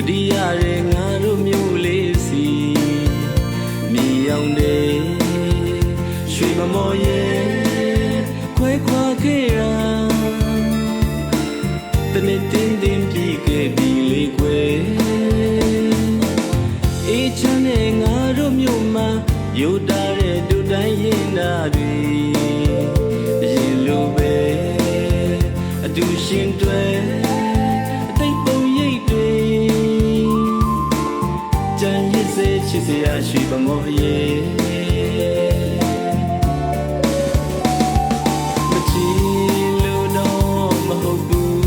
တိရတဲ့ငါတို့မျိုးလေးစီမြေရောက်နေရွှေမမော်ရဲ့ခွဲခွာခဲ့တာတနေ့တင်းတင်းပြီးခဲ့ပြီလေကွယ်အေးချမ်းတဲ့ငါတို့မျိုးမှာယူတာတဲ့ဒုတိုင်းရင်နာတွေရင်လိုပဲအတူရှင်တွေအတိတ်ပုံရိပ်တွေကြံရစ်စေချစ်စရာရှိပါမောရဲ့မချီလို့တော့မဟုတ်ဘူး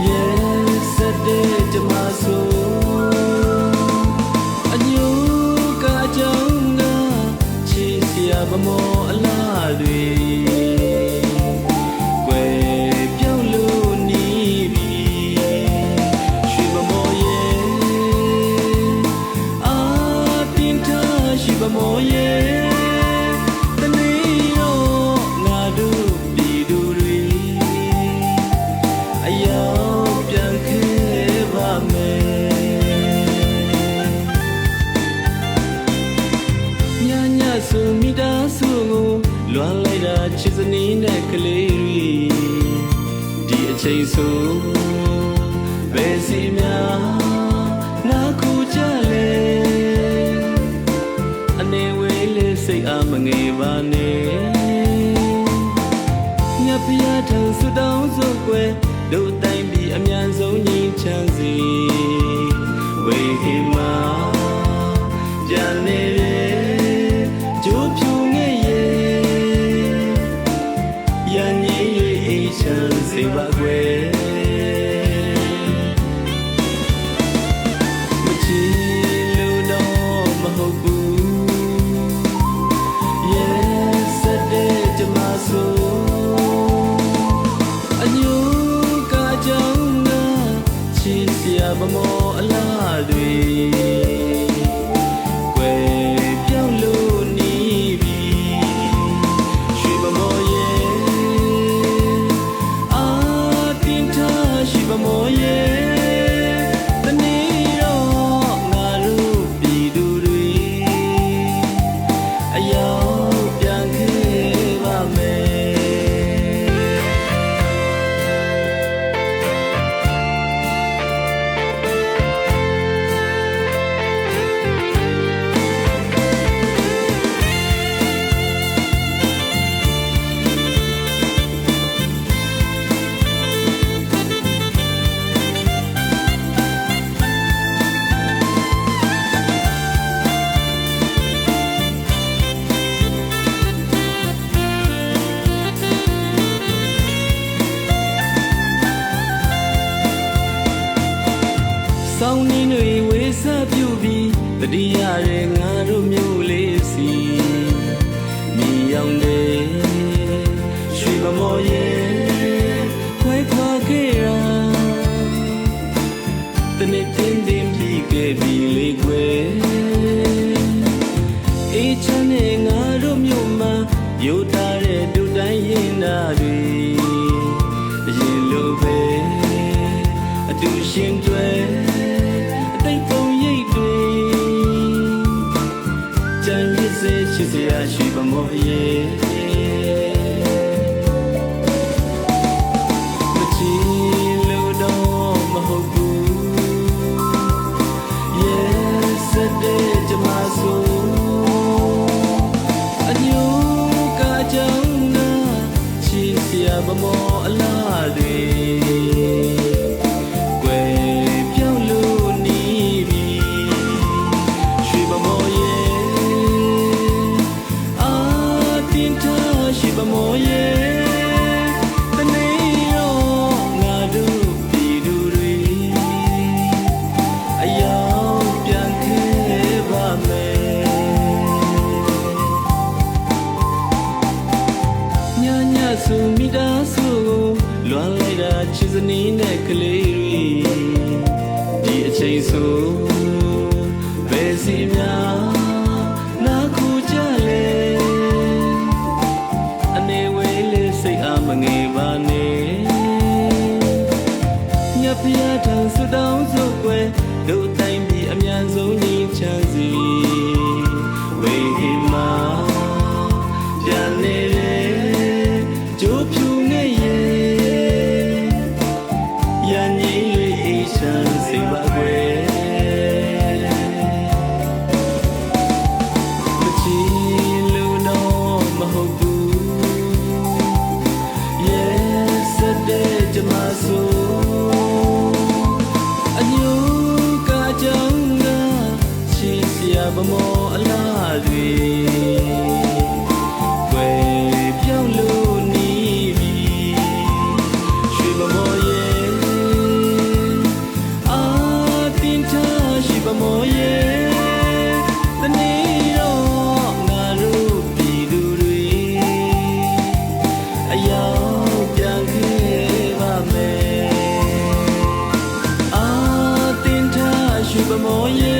ရဲ့စတဲ့ကြမှာဆိုမမောအလားတွေကွယ်ပြောင်းလို့နီးပြီရွှေမမောရဲ့အာတင်ထားရှိမမောရဲ့တနေ့တော့ငါတို့ပြည်သူတွေအရောက်ပြန်ခဲ့ပါမယ်ဆိုမိသားစုကိုလွမ်းလိုက်တာချစ်စနီးနဲ့ကလေးတွေဒီအချိန်ဆိုဘယ်စီများနာခုကြလဲအနေဝေးလေးစိတ်အားမငယ်ပါနဲ့မြတ်ဖျားထံဆုတောင်းစို့ကွယ်တို့တိုင်းပြည်အမြန်ဆုံးငြိမ်းချမ်းစေဝေဟိမာပြန်နေကျိုးဖြူငယ်ရဲ့ရန်ရည်၍အေးချမ်းစေပါကွယ်မချီလို့တော့မဟုတ်ဘူးရဲ့စတဲ့ကြမှာဆိုအညိုကကြောင့်ငါချစ်စရာမမောအလားတွေမမောရဲ့တနေ့တော့ငါတို့ပြည်သူတွေအရောက်ပြန်ခဲ့ပါမယ်ဆောင်းနေတွေဝေးစားပြုပြီးတတိရတဲ့ငါတို့မျိုးလေးစီမြေရောက်နေရွှေမမော်ရဲ့ခွဲခွာခဲ့တာတနေ့တင်းတင်းပြီးခဲ့ပြီလေကွယ်အေးချမ်းတဲ့ငါတို့မျိုးမှာယူတာတဲ့ဒုတိုင်းရင်နာတွေရင်လိုပဲအတူရှင်တွေချစ်စရာရှိပါမောရဲ့မချီလို့တော့မဟုတ်ဘူးရဲ့စတဲ့ကြမှာဆိုအညိုကကြောင့်ငါချစ်စရာမမောအလားတွေရှိပါမောရဲ့တနေ့တော့ငါတို့ပြည်သူတွေအရောက်ပြန်ခဲ့ပါမယ်ညညဆိုမိသားစုကိုလွမ်းလိုက်တာချစ်စနီးနဲ့ကလေးတွေဒီအချိန်ဆိုဘယ်စီများနာခုကြလဲမငယ်ပါနဲ့မြတ်ဖျားထ ဆုတောင်းစို့ကွယ်တို့တိုင်းပြည်အမြန်ဆုံးငြိမ်းချမ်းစေဝေဟင်မှာပြန်နေတဲ့ကြိုးဖြူငဲ့ရဲ့ရန်ကြီးလေးအေးချမ်းစေပါကွယ်မချီလို့တော့မဟုတ်ဘူးရဲ့စတဲ့ကြမှာဆိုဗမောအလားတွေွယ်ပြောင်းလို့နီးပြီရွှေဗမောရဲ့အာတင်ထားရှိဗမောရဲ့တနေ့တော့ငါတို့ပြည်သူတွေအရောက်ပြန်ခဲ့ပါမယ်အာတင်ထားရှိဗမောရဲ့